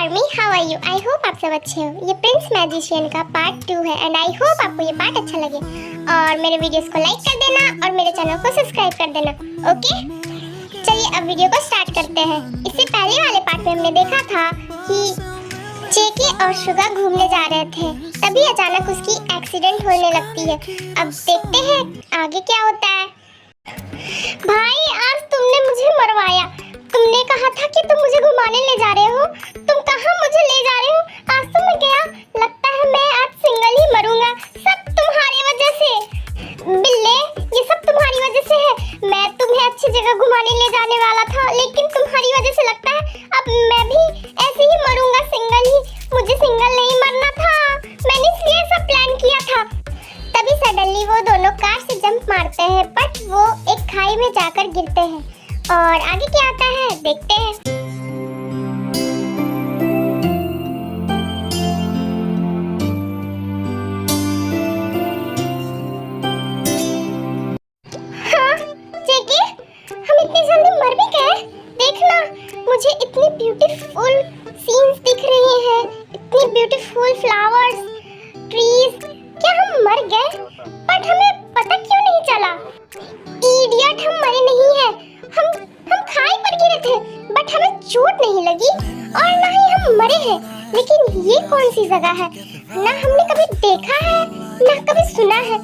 Army, how are you? I hope आप सब अच्छे हो। ये प्रिंस मैजिशियन का पार्ट 2 है एंड आई होप आपको ये पार्ट अच्छा लगे और मेरे वीडियोस को लाइक कर देना और मेरे चैनल को सब्सक्राइब कर देना। ओके, चलिए अब वीडियो को स्टार्ट करते हैं। इससे पहले वाले पार्ट में हमने देखा था कि जेके और शुगा घूमने जा रहे थे, तभी अचानक उसकी एक्सीडेंट होने लगती है। अब देखते हैं आगे क्या होता है। भाई आज तुमने मुझे मरवाया। तुमने कहा था कि तुम मुझे घुमाने ले जा रहे हो, तुम कहाँ मुझे ले जा रहे हो? आज तो मैं गया, लगता है मैं आज सिंगल ही मरूंगा। सब तुम्हारी वजह से बिल्ले, ये सब तुम्हारी वजह से है। मैं तुम्हें अच्छी जगह घुमाने ले जाने वाला था, लेकिन तुम्हारी वजह से लगता है अब मैं भी ऐसे ही मरूंगा, सिंगल ही। मुझे सिंगल नहीं मरना था, मैंने इसलिए सब प्लान किया था। तभी सडनली वो दोनों कार से जंप मारते हैं, बट वो एक खाई में जाकर गिरते हैं। और आगे क्या आता है देखते हैं। हाँ जेके, हम इतनी जल्दी मर भी गए। देखना, मुझे इतनी ब्यूटीफुल सीन्स दिख रही हैं, इतनी ब्यूटीफुल फ्लावर्स, ट्रीज। क्या हम मर गए? बट हमें पता क्यों नहीं चला? इडियट, हम मरे नहीं हैं। हम खाई पर गिरे थे, बट हमें चोट नहीं लगी और ना ही हम मरे हैं। लेकिन ये कौन सी जगह है? ना हमने कभी देखा है, ना कभी सुना है।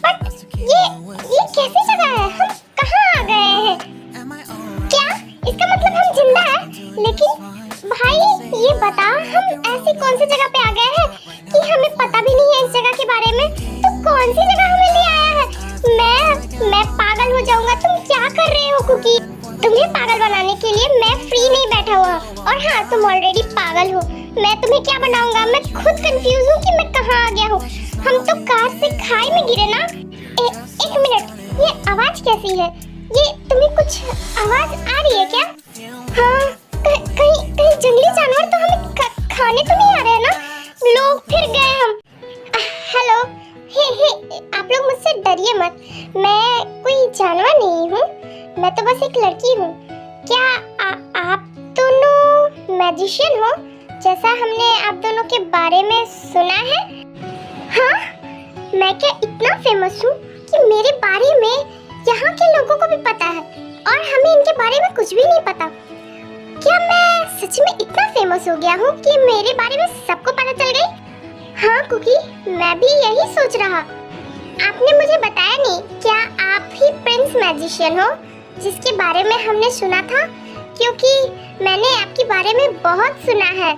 बट ये कैसी जगह है? हम कहाँ आ गए हैं? क्या इसका मतलब हम जिंदा हैं? लेकिन भाई ये बता, हम ऐसी कौन सी जगह पे आ गए हैं कि हमें पता भी नहीं है इस जगह के बारे में? तो कौन सी जगह हमें ले आया है? मैं पागल हो जाऊंगा। तुम क्या कर रहे हो कुकी? तुम्हें पागल बनाने के लिए मैं फ्री नहीं बैठा हुआ। और हाँ, तुम ऑलरेडी पागल हो। मैं तुम्हें क्या बनाऊंगा? मैं खुद कंफ्यूज हूँ कि मैं कहाँ आ गया हूँ। हम तो कार से खाई में गिरे ना। एक मिनट, ये आवाज कैसी है? ये तुम्हें कुछ आवाज आ रही है क्या? हाँ, कहीं जंगली जानवर तो हमें खाने तो नहीं आ रहे हैं ना? लोग फिर गए हम। हेलो, हे आप लोग मुझसे डरिए मत। मैं कोई जानवर नहीं हूँ, मैं तो बस एक लड़की हूँ। क्या आप दोनों मैजिशियन हो, जैसा हमने आप दोनों के बारे में सुना है? हाँ, मैं क्या इतना फेमस हूँ कि मेरे बारे में यहाँ के लोगों को भी पता है और हमें इनके बारे में कुछ भी नहीं पता। क्या मैं सच में इतना फेमस हो गया हूँ कि मेरे बारे में सबको पता चल गई? हाँ कुकी, मैं भी यही सोच रहा। आपने मुझे बताया नहीं, क्या आप ही प्रिंस मैजिशियन हो जिसके बारे में हमने सुना था? क्योंकि मैंने आपके बारे में बहुत सुना है।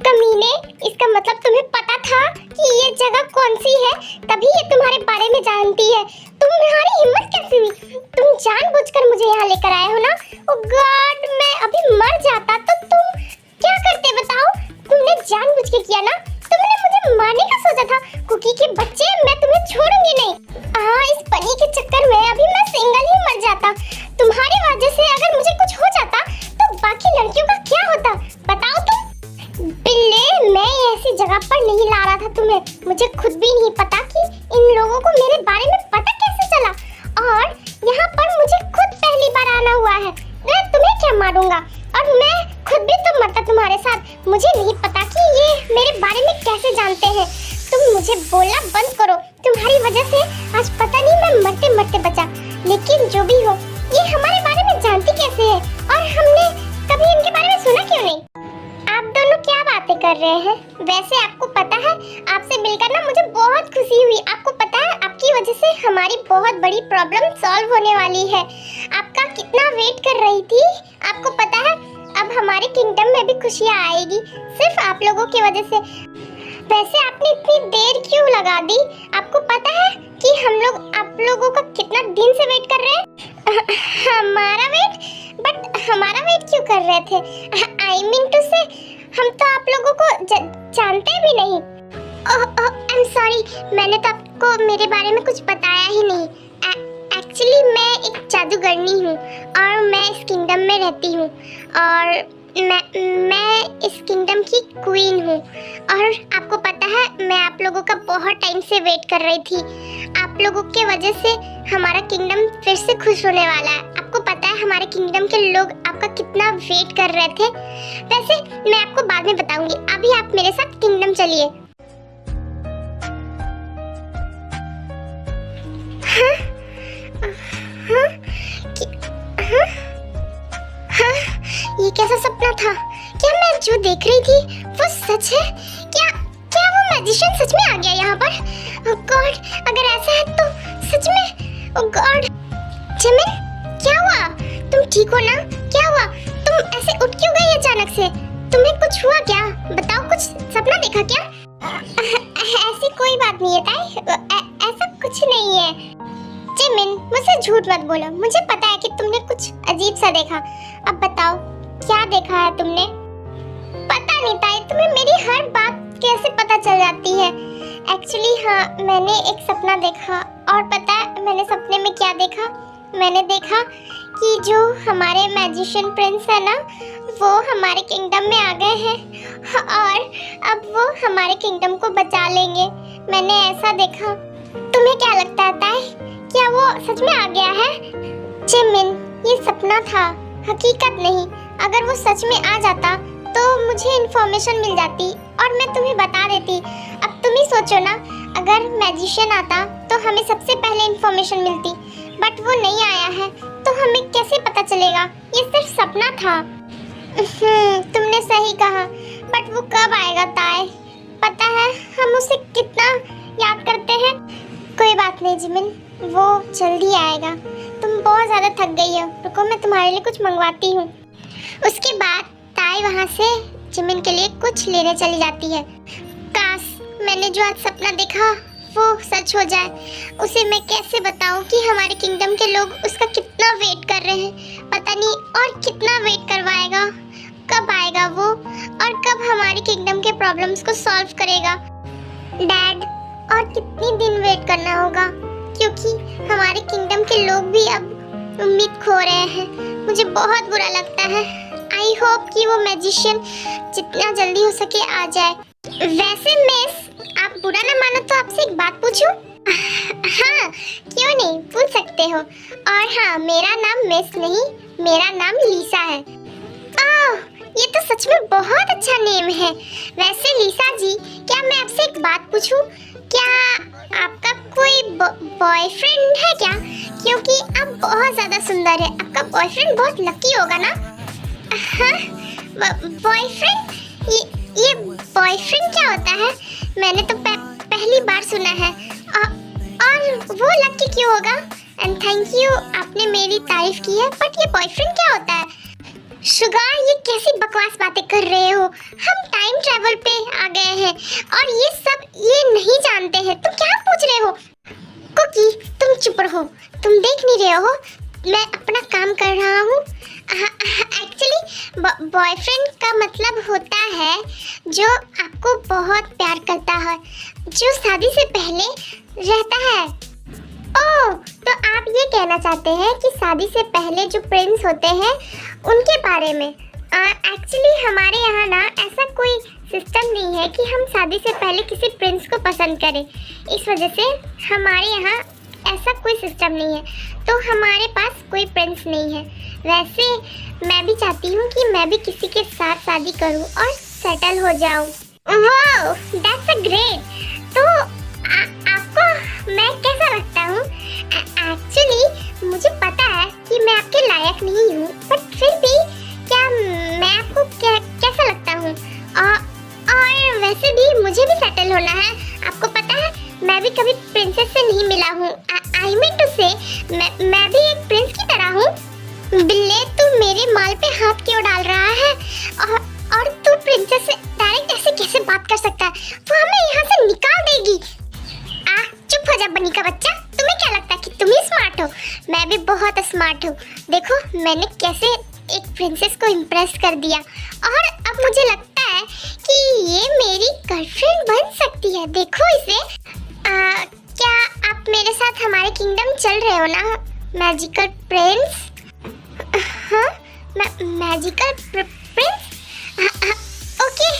कमीने, इसका मतलब तुम्हें पता था कि ये जगह कौन सी है, तभी ये तुम्हारे बारे में जानती है। तुम्हारी हिम्मत कैसे हुई? तुम जानबूझकर मुझे यहाँ लेकर आए हो ना? ओह गॉड, मैं अभी मर जाता तो तुम क्या करते बताओ? तुमने जानबूझ के किया ना? तुमने मुझे मारने का सोचा था। कुकी के बच्चे, मैं तुम्हें छोड़ूंगी नहीं। इस पनी के चक्कर में अभी मैं सिंगल ही मर जाता। तुम्हारी वजह से अगर मुझे कुछ हो जाता तो बाकी लड़कियों का क्या होता बताओ तुम? बिल्ले, मैं ऐसी जगह पर नहीं ला रहा था तुम्हें। मुझे खुद भी नहीं पता कि इन लोगों को मेरे बारे में पता कैसे चला। और यहाँ पर मुझे खुद पहली बार आना हुआ है। मैं तुम्हें क्या मारूंगा? और मैं खुद भी तो मरता तुम्हारे साथ। मुझे नहीं पता कि ये मेरे बारे में कैसे जानते हैं। तुम मुझे बोलना बंद करो। तुम्हारी वजह से आज पता नहीं मैं मरते मरते बचा। लेकिन जो भी हो, ये हमारे बारे में जानती कैसे है और हमने कभी इनके बारे में सुना क्यों नहीं? आप दोनों क्या बातें कर रहे हैं? वैसे आपको पता है, आपसे मिलकर ना मुझे बहुत खुशी हुई। आपको पता है, आपकी वजह से हमारी बहुत बड़ी प्रॉब्लम सॉल्व होने वाली है। आपका कितना वेट कर रही थी, आपको पता है? अब हमारे किंगडम में भी खुशियाँ आएगी, सिर्फ आप लोगों की वजह से। वैसे आपने इतनी देर क्यों लगा दी? आपको पता है कि हम लोग आप लोगों का कितना दिन से वेट कर रहे हैं? हमारा वेट? बट हमारा वेट क्यों कर रहे थे? आई मीन टू से, हम तो आप लोगों को जानते भी नहीं। आई एम सॉरी, मैंने तो आपको मेरे बारे में कुछ बताया ही नहीं। एक्चुअली मैं एक जादूगरनी हूँ और मैं इस किंगडम में रहती हूँ और मैं इस किंगडम की क्वीन हूँ। और आपको पता है, मैं आप लोगों का बहुत टाइम से वेट कर रही थी। आप लोगों के वजह से हमारा किंगडम फिर से खुश होने वाला है। आपको पता है हमारे किंगडम के लोग आपका कितना वेट कर रहे थे। वैसे मैं आपको बाद में मेरे साथ किंगडम चलिए। हाँ? हाँ? हाँ? हाँ? ये कैसा सपना था? क्या मैं जो देख रही थी वो सच है? क्या क्या वो मैजिशियन सच में आ गया यहाँ पर? ओह गॉड, अगर ऐसा है तो सच में। ओह गॉड, जिमिन क्या हुआ? तुम ठीक हो ना? क्या हुआ? तुम ऐसे उठ क्यों गई अचानक से? तुम्हें कुछ हुआ क्या? बताओ, कुछ सपना देखा क्या? ऐसी कोई बात नहीं है ताई, ऐसा कुछ नहीं है। जिमिन मुझसे झूठ मत बोलो, मुझे पता है कि तुमने कुछ अजीब सा देखा। अब बताओ क्या देखा है तुमने? पता नहीं ताई, तुम्हें मेरी हर बात कैसे पता चल जाती है? एक्चुअली हाँ, मैंने एक सपना देखा और पता है मैंने सपने में क्या देखा? मैंने देखा कि जो हमारे मैजिशियन प्रिंस है ना, वो हमारे किंगडम में आ गए हैं और अब वो हमारे किंगडम को बचा लेंगे। मैंने ऐसा देखा। तुम्हें क्या लगता है ताई, क्या वो सच में आ गया है? जिमिन ये सपना था, हकीकत नहीं। अगर वो सच में आ जाता तो मुझे इन्फॉर्मेशन मिल जाती और मैं तुम्हें बता देती। अब तुम ही सोचो ना, अगर मैजिशियन आता तो हमें सबसे पहले इन्फॉर्मेशन मिलती, बट वो नहीं आया है तो हमें कैसे पता चलेगा? ये सिर्फ सपना था। तुमने सही कहा, बट वो कब आएगा ताई? पता है हम उसे कितना याद करते हैं। कोई बात नहीं जिमिन, वो जल्दी आएगा। तुम बहुत ज़्यादा थक गई हो, रुको मैं तुम्हारे लिए कुछ मंगवाती हूँ। उसके बाद ताई वहाँ से जिमिन के लिए कुछ लेने चली जाती है। काश मैंने जो आज सपना देखा वो सच हो जाए। उसे मैं कैसे बताऊं कि हमारे किंगडम के लोग उसका कितना वेट कर रहे हैं। पता नहीं और कितना वेट करवाएगा, कब आएगा वो और कब हमारे किंगडम के प्रॉब्लम्स को सॉल्व करेगा। डैड, और कितनी दिन वेट करना होगा, क्योंकि हमारे किंगडम के लोग भी अब उम्मीद खो रहे हैं। मुझे बहुत बुरा लगता है। आई होप कि वो मैजिशियन जितना जल्दी हो सके आ जाए। वैसे मिस, आप बुरा ना मानो तो आपसे एक बात पूछूं? हाँ क्यों नहीं, पूछ सकते हो। और हाँ, मेरा नाम मिस नहीं, मेरा नाम लीसा है। ओह, ये तो सच में बहुत अच्छा नेम है। वैसे लीसा जी, क्या मैं आपसे एक बात पूछूं? क्या आपका कोई बॉयफ्रेंड है क्या? क्योंकि आप बहुत ज़्यादा सुंदर है। आपका बॉयफ्रेंड बहुत लकी होगा ना? हाँ, बॉयफ्रेंड? ये बॉयफ्रेंड क्या होता है? मैंने तो पहली बार सुना है। और वो लकी क्यों होगा? एंड थैंक यू, आपने मेरी तारीफ की है, बट ये बॉयफ्रेंड क्या होता है? शुगर, ये कैसी बकवास बातें कर रहे हो? हम टाइम ट्रैवल पे आ गए हैं और ये सब ये नहीं जानते हैं। तुम क्या पूछ रहे हो? कुकी, तुम चुप रहो। तुम देख नहीं रहे हो मैं अपना काम कर रहा हूँ। एक्चुअली बॉयफ्रेंड का मतलब होता है जो आपको बहुत प्यार करता है, जो शादी से पहले रहता है। ओह, तो आप ये कहना चाहते हैं कि शादी से पहले जो प्रिंस होते हैं उनके बारे में? एक्चुअली हमारे यहाँ ना ऐसा कोई सिस्टम नहीं है कि हम शादी से पहले किसी प्रिंस को पसंद करें। इस वजह से हमारे यहाँ ऐसा कोई सिस्टम नहीं है, तो हमारे पास कोई प्रिंस नहीं है। वैसे मैं भी चाहती हूँ कि मैं भी किसी के साथ शादी करूँ और सेटल हो जाऊँ। Wow, that's a great. तो आपको मैं कैसा लगता हूँ? एक्चुअली मुझे पता है कि मैं आपके लायक नहीं हूँ, बट फिर भी क्या मैं आपको कैसा लगता हूँ? और वैसे भी मुझे भी सेटल होना है। आपको पता है मैं भी कभी प्रिंसेस से नहीं मिला हूँ। आई मीन टू से मैं भी एक प्रिंस की तरह हूँ। बिल्ले, तू मेरे माल पे हाथ क्यों डाल रहा है? और तू प्रिंसेस से डायरेक्ट ऐसे कैसे बात कर सकता है? वो हमें यहाँ से निकाल देगी। चुप हो जा बनी का बच्चा। तुम्हें क्या लगता है कि तुम ही स्मार्ट हो? मैं भी बहुत स्मार्ट हूँ। देखो मैंने कैसे एक प्रिंसेस को इम्प्रेस कर दिया, और अब मुझे लगता है कि ये मेरी गर्लफ्रेंड बन सकती है। देखो इसे। क्या आप मेरे साथ हमारे किंगडम चल रहे हो ना, मैजिकल प्रिंस? हाँ, magical Prince? Okay.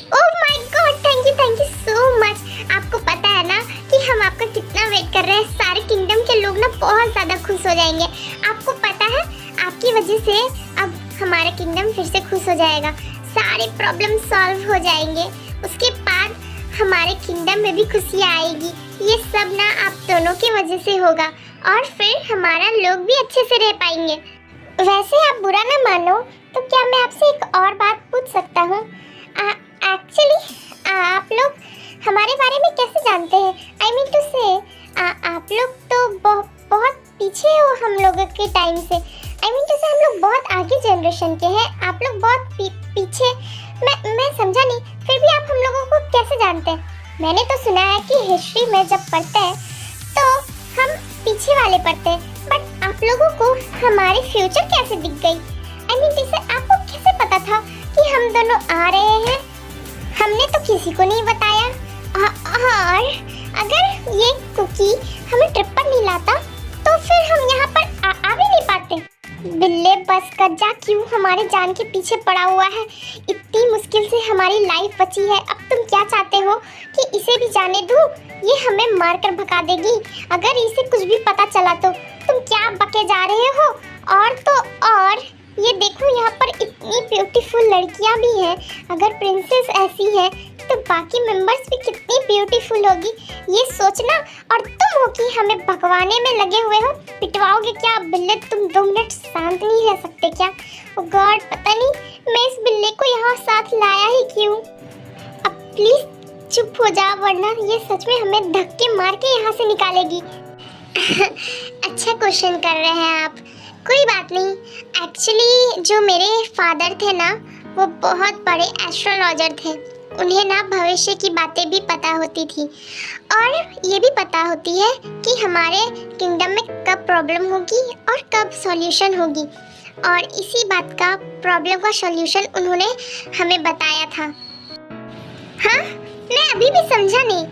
Oh my God, thank you so much. आपको पता है ना कि हम आपका कितना वेट कर रहे हैं। सारे किंगडम के लोग ना बहुत ज़्यादा खुश हो जाएंगे। आपको पता है आपकी वजह से अब हमारा किंगडम फिर से खुश हो जाएगा। सारे सारे प्रॉब्लम सॉल्व हो जाएंगे। उसके बाद हमारे किंगडम में भी खुशी आएगी। ये सब ना आप दोनों की वजह से होगा और फिर हमारा लोग भी अच्छे से रह पाएंगे। वैसे आप बुरा ना मानो तो क्या मैं आपसे एक और बात पूछ सकता हूँ? एक्चुअली आप लोग हमारे बारे में कैसे जानते हैं? आई मीन टू से आप लोग तो बहुत पीछे हो हम लोगों के टाइम से। आई मीन टू से हम लोग बहुत आगे जनरेशन के हैं, आप लोग बहुत पीछे। मैं समझा नहीं, फिर भी आप हम लोगों को कैसे जानते हैं? मैंने तो सुना है कि हिस्ट्री में जब पढ़ते हैं तो हम पीछे वाले पढ़ते हैं, बट आप लोगों को हमारी फ्यूचर कैसे दिख गई? आई मीन जैसे आपको कैसे पता था कि हम दोनों आ रहे हैं? हमने तो किसी को नहीं बताया। और अगर ये कुकी हमें ट्रिप पर नहीं लाता तो फिर हम यहाँ पर आ भी नहीं पाते। बिल्ले बस कर जा, क्यों हमारे जान के पीछे पड़ा हुआ है? इतनी मुश्किल से हमारी लाइफ बची है, अब तुम क्या चाहते हो कि इसे भी जाने दूं? ये हमें मारकर भगा देगी। अगर इसे कुछ भी पता चला तो तुम क्या बके जा रहे हो? और तो और ये देखो, यहाँ पर इतनी ब्यूटीफुल लड़कियाँ भी हैं। अगर प्रिंसेस ऐसी है तो बाकी मेंबर्स भी कितनी ब्यूटीफुल होगी, ये सोचना। और तुम हो कि हमें भगवाने में लगे हुए हो, पिटवाओगे क्या? बिल्ले तुम 2 मिनट शांत नहीं रह सकते क्या? ओ गॉड, पता नहीं मैं इस बिल्ले को यहाँ साथ लाया ही क्यों। अब प्लीज चुप हो जा, वरना ये सच में हमें धक्के मार के यहाँ से निकालेगी। अच्छा क्वेश्चन कर रहे हैं आप, कोई बात नहीं। एक्चुअली जो मेरे फादर थे ना, वो बहुत बड़े एस्ट्रोलॉजर थे। उन्हें ना भविष्य की बातें भी पता होती थी और ये भी पता होती है कि हमारे किंगडम में कब प्रॉब्लम होगी और कब सॉल्यूशन होगी। और इसी बात का, प्रॉब्लम का सॉल्यूशन उन्होंने हमें बताया था। हाँ, मैं अभी भी समझा नहीं,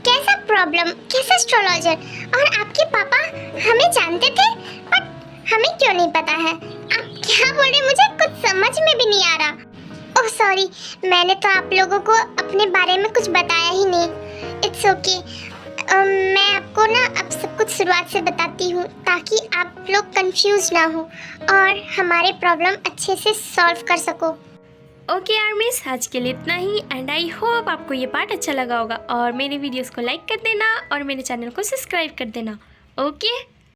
कैसा प्रॉब्लम, कैसा एस्ट्रोलॉजर? और आपके पापा हमें जानते थे बट हमें क्यों नहीं पता है? आप क्या बोल रहे? मुझे कुछ समझ में भी नहीं आ रहा। ओह सॉरी, मैंने तो आप लोगों को अपने बारे में कुछ बताया ही नहीं। It's okay. मैं आपको ना अब सब कुछ शुरुआत से बताती हूँ ताकि आप लोग कंफ्यूज ना हो और हमारे प्रॉब्लम अच्छे से सॉल्व कर सको। ओके आर्मीज, आज के लिए इतना ही एंड आई होप आपको ये पार्ट अच्छा लगा होगा और मेरे वीडियोस को लाइक कर देना और मेरे चैनल को सब्सक्राइब कर देना। ओके,